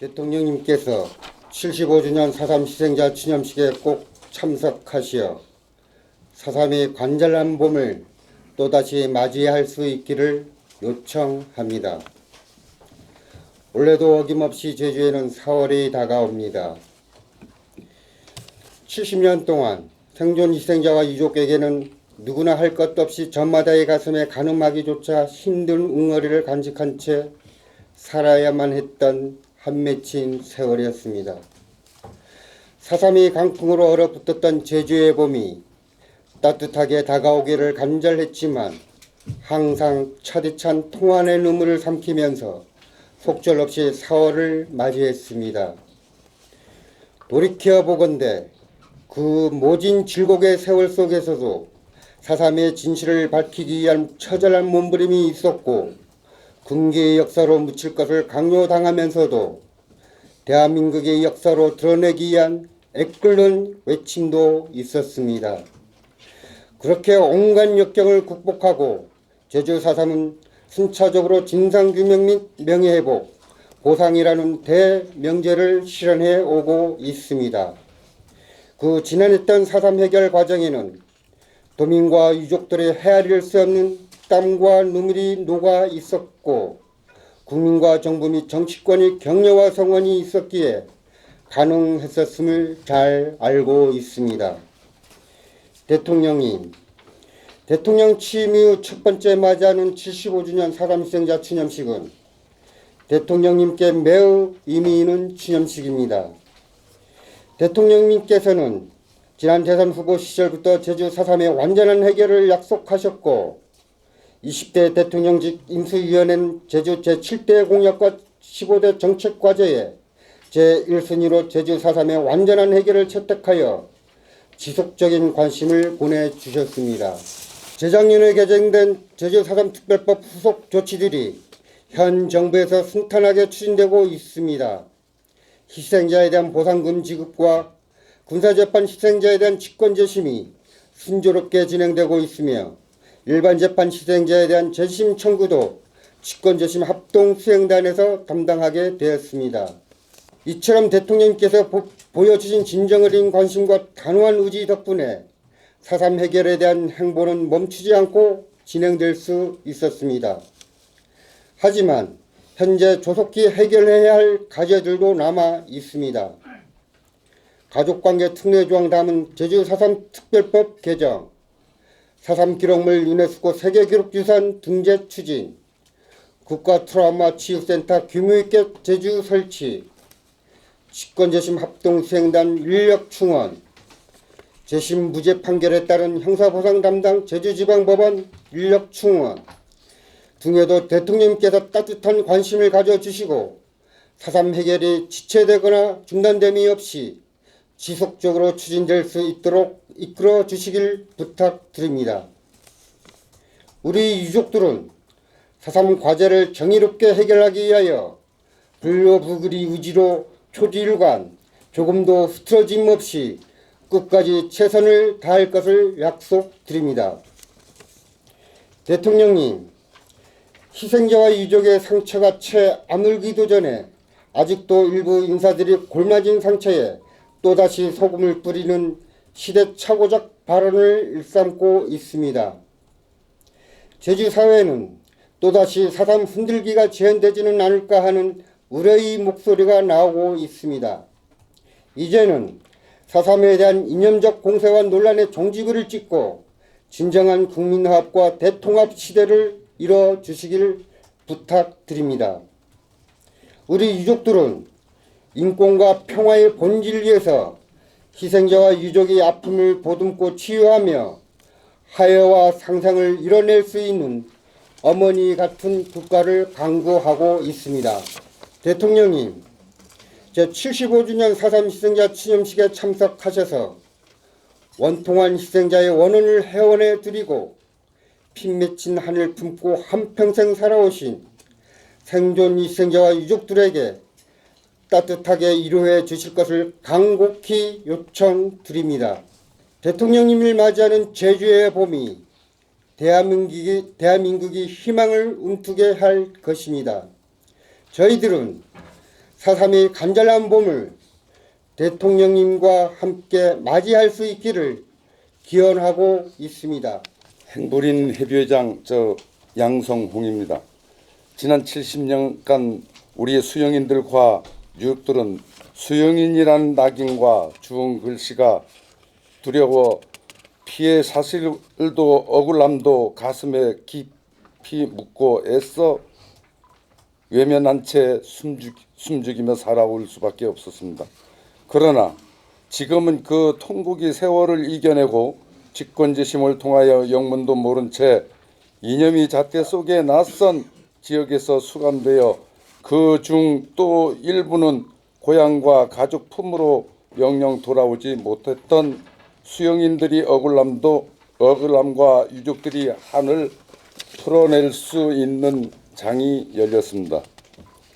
대통령님께서 75주년 4.3 희생자 추념식에 꼭 참석하시어 4.3의 관절한 봄을 또다시 맞이할 수 있기를 요청합니다. 올해도 어김없이 제주에는 4월이 다가옵니다. 70년 동안 생존 희생자와 유족에게는 누구나 할 것 없이 저마다의 가슴에 가늠하기조차 힘든 웅어리를 간직한 채 살아야만 했던 한 맺힌 세월이었습니다. 4.3이 강풍으로 얼어붙었던 제주의 봄이 따뜻하게 다가오기를 간절했지만 항상 차디찬 통안의 눈물을 삼키면서 속절없이 4월을 맞이했습니다. 돌이켜보건대 그 모진 질곡의 세월 속에서도 4.3의 진실을 밝히기 위한 처절한 몸부림이 있었고 군기의 역사로 묻힐 것을 강요당하면서도 대한민국의 역사로 드러내기 위한 애끓는 외침도 있었습니다. 그렇게 온갖 역경을 극복하고 제주 4.3은 순차적으로 진상규명 및 명예회복, 보상이라는 대명제를 실현해 오고 있습니다. 그 지난했던 4.3 해결 과정에는 도민과 유족들의 헤아릴 수 없는 땀과 눈물이 녹아 있었고 국민과 정부 및 정치권의 격려와 성원이 있었기에 가능했었음을 잘 알고 있습니다. 대통령님, 대통령 취임 이후 첫 번째 맞이하는 75주년 4.3 희생자 추념식은 대통령님께 매우 의미 있는 추념식입니다. 대통령님께서는 지난 대선 후보 시절부터 제주 4.3의 완전한 해결을 약속하셨고 20대 대통령직 인수위원회는 제주 제7대 공약과 15대 정책과제에 제1순위로 제주 4.3의 완전한 해결을 채택하여 지속적인 관심을 보내주셨습니다. 재작년에 개정된 제주 4.3 특별법 후속 조치들이 현 정부에서 순탄하게 추진되고 있습니다. 희생자에 대한 보상금 지급과 군사재판 희생자에 대한 직권재심이 순조롭게 진행되고 있으며 일반 재판 희생자에 대한 재심 청구도 직권재심 합동수행단에서 담당하게 되었습니다. 이처럼 대통령님께서 보여주신 진정 어린 관심과 단호한 의지 덕분에 4.3 해결에 대한 행보는 멈추지 않고 진행될 수 있었습니다. 하지만 현재 조속히 해결해야 할 과제들도 남아 있습니다. 가족관계 특례조항 담은 제주 4.3 특별법 개정, 4.3 기록물 유네스코 세계기록유산 등재 추진, 국가 트라우마 치유센터 규모있게 제주 설치, 직권재심 합동수행단 인력 충원, 재심 무죄 판결에 따른 형사보상 담당 제주지방법원 인력 충원 등에도 대통령님께서 따뜻한 관심을 가져주시고 4.3 해결이 지체되거나 중단됨이 없이 지속적으로 추진될 수 있도록 이끌어 주시길 부탁드립니다. 우리 유족들은 4.3 과제를 정의롭게 해결하기 위하여 불효부글의 의지로 초지일관 조금도 흐트러짐 없이 끝까지 최선을 다할 것을 약속드립니다. 대통령님, 희생자와 유족의 상처가 채 아물기도 전에 아직도 일부 인사들이 골마진 상처에 또다시 소금을 뿌리는 시대착오적 발언을 일삼고 있습니다. 제주 사회는 또다시 4.3 흔들기가 재현되지는 않을까 하는 우려의 목소리가 나오고 있습니다. 이제는 4.3에 대한 이념적 공세와 논란의 종지부를 찍고 진정한 국민화합과 대통합 시대를 이뤄주시길 부탁드립니다. 우리 유족들은 인권과 평화의 본질을 위해서 희생자와 유족의 아픔을 보듬고 치유하며 화해와 상생을 이뤄낼 수 있는 어머니 같은 국가를 강구하고 있습니다. 대통령님, 제75주년 4.3 희생자 추념식에 참석하셔서 원통한 희생자의 원혼을 회원해 드리고 피 맺힌 한을 품고 한평생 살아오신 생존 희생자와 유족들에게 따뜻하게 위로해 주실 것을 간곡히 요청드립니다. 대통령님을 맞이하는 제주의 봄이 대한민국이 희망을 움트게 할 것입니다. 저희들은 4.3의 간절한 봄을 대통령님과 함께 맞이할 수 있기를 기원하고 있습니다. 행보린 해비회장 양성홍입니다. 지난 70년간 우리의 수영인들과 유족들은 수영인이라는 낙인과 주홍 글씨가 두려워 피해 사실도 억울함도 가슴에 깊이 묻고 애써 외면한 채 숨죽이며 살아올 수밖에 없었습니다. 그러나 지금은 그 통곡의 세월을 이겨내고 직권재심을 통하여 영문도 모른 채 이념이 잣대 속에 낯선 지역에서 수감되어 그 중 또 일부는 고향과 가족 품으로 영영 돌아오지 못했던 수영인들이 억울함과 유족들이 한을 풀어낼 수 있는 장이 열렸습니다.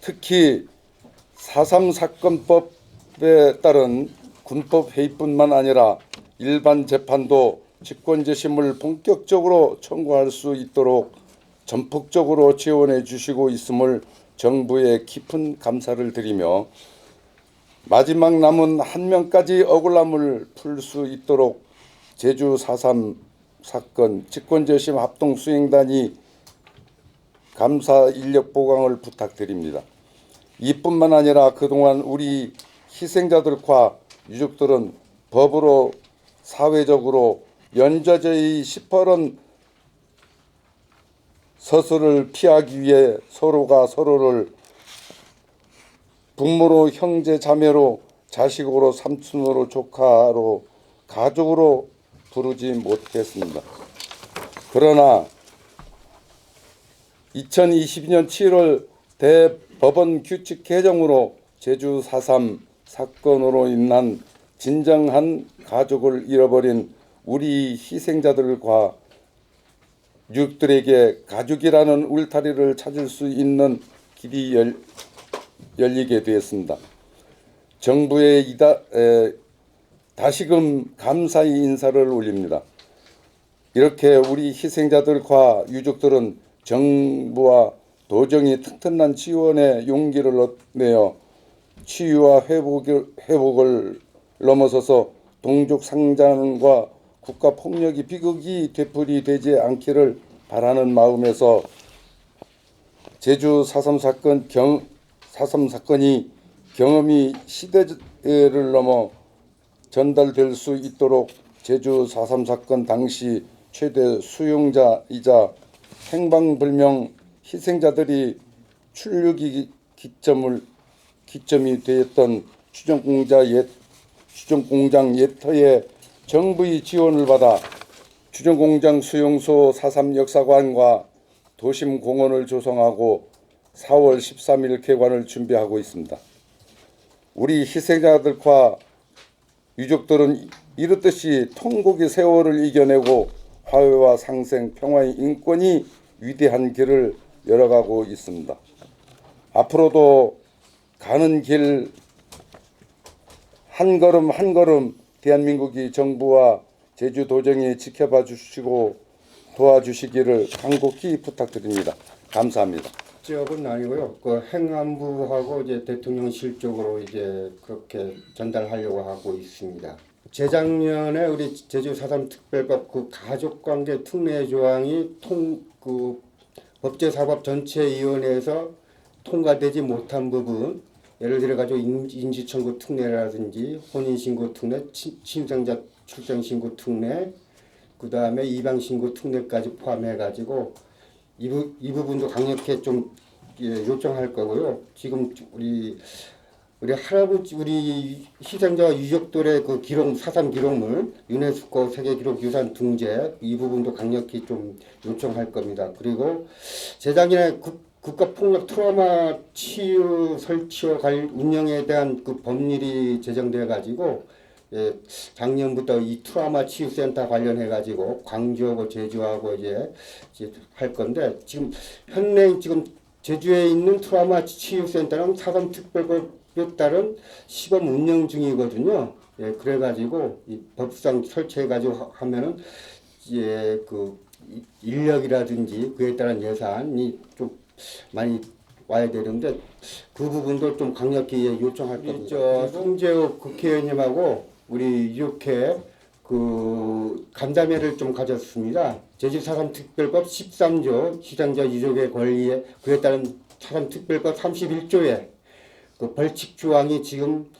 특히 4.3 사건법에 따른 군법 회의뿐만 아니라 일반 재판도 직권재심을 본격적으로 청구할 수 있도록 전폭적으로 지원해 주시고 있음을 정부에 깊은 감사를 드리며 마지막 남은 한 명까지 억울함을 풀 수 있도록 제주 4.3 사건 직권재심 합동수행단이 감사 인력 보강을 부탁드립니다. 이뿐만 아니라 그동안 우리 희생자들과 유족들은 법으로 사회적으로 연좌제의 시퍼런 서술을 피하기 위해 서로가 서로를 부모로 형제 자매로 자식으로 삼촌으로 조카로 가족으로 부르지 못했습니다. 그러나 2022년 7월 대법원 규칙 개정으로 제주 4.3 사건으로 인한 진정한 가족을 잃어버린 우리 희생자들과 유족들에게 가족이라는 울타리를 찾을 수 있는 길이 열리게 되었습니다. 정부에 다시금 감사의 인사를 올립니다. 이렇게 우리 희생자들과 유족들은 정부와 도정이 튼튼한 지원의 용기를 내어 치유와 회복을 넘어서서 동족 상장과 국가 폭력이 비극이 되풀이되지 않기를 바라는 마음에서 제주 4.3 사건이 경험이 시대를 넘어 전달될 수 있도록 제주 4.3 사건 당시 최대 수용자이자 행방불명 희생자들이 출루기 기점이 되었던 추정공장 예터에 정부의 지원을 받아 추정공장 수용소 4.3 역사관과 도심공원을 조성하고 4월 13일 개관을 준비하고 있습니다. 우리 희생자들과 유족들은 이렇듯이 통곡의 세월을 이겨내고 화해와 상생, 평화의 인권이 위대한 길을 열어가고 있습니다. 앞으로도 가는 길 한 걸음 한 걸음 대한민국이 정부와 제주도정이 지켜봐 주시고 도와주시기를 간곡히 부탁드립니다. 감사합니다. 지역은 아니고요. 그 행안부하고 이제 대통령실 쪽으로 이제 그렇게 전달하려고 하고 있습니다. 재작년에 우리 제주 4.3 특별법 그 가족관계 특례 조항이 법제사법 전체위원회에서 통과되지 못한 부분, 예를 들어 가지고 인지청구 특례라든지 혼인신고 특례, 친생자 출생신고 특례, 그 다음에 입양신고 특례까지 포함해 가지고 이 부분도 강력히 좀 요청할 거고요. 지금 우리 할아버지 우리 희생자 유족들의 그 기록 4.3 기록물 유네스코 세계기록유산 등재 이 부분도 강력히 좀 요청할 겁니다. 그리고 재작년에 국가폭력 트라우마 치유 설치와 운영에 대한 그 법률이 제정되어 가지고 작년부터 이 트라우마 치유센터 관련해 가지고 광주하고 제주하고 이제 할 건데 지금 현행 지금 제주에 있는 트라우마 치유센터는 4.3 특별법에 따른 시범 운영 중이거든요. 그래가지고 이 법상 설치해가지고 하면은 그 인력이라든지 그에 따른 예산이 좀 많이 와야 되는데 그 부분도 좀 강력히 요청할 겁니다. 송재욱 국회의원님하고 우리 이렇게 그 간담회를 좀 가졌습니다. 제주사람특별법 13조 시장자 유족의 권리에 그에 따른 사람특별법 31조에 그 벌칙 조항이 지금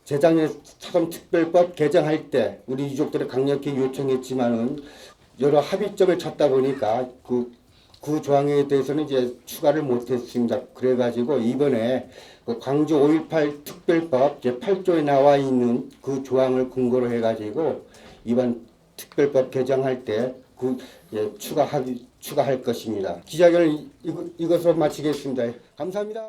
재작년에 사람특별법 개정할 때 우리 유족들이 강력히 요청했지만은 여러 합의점을 찾다 보니까 그 조항에 대해서는 이제 추가를 못했습니다. 그래가지고 이번에 그 광주 5.18 특별법 제8조에 나와 있는 그 조항을 근거로 해가지고 이번 특별법 개정할 때 추가할 것입니다. 기자회견을 이것으로 마치겠습니다. 감사합니다.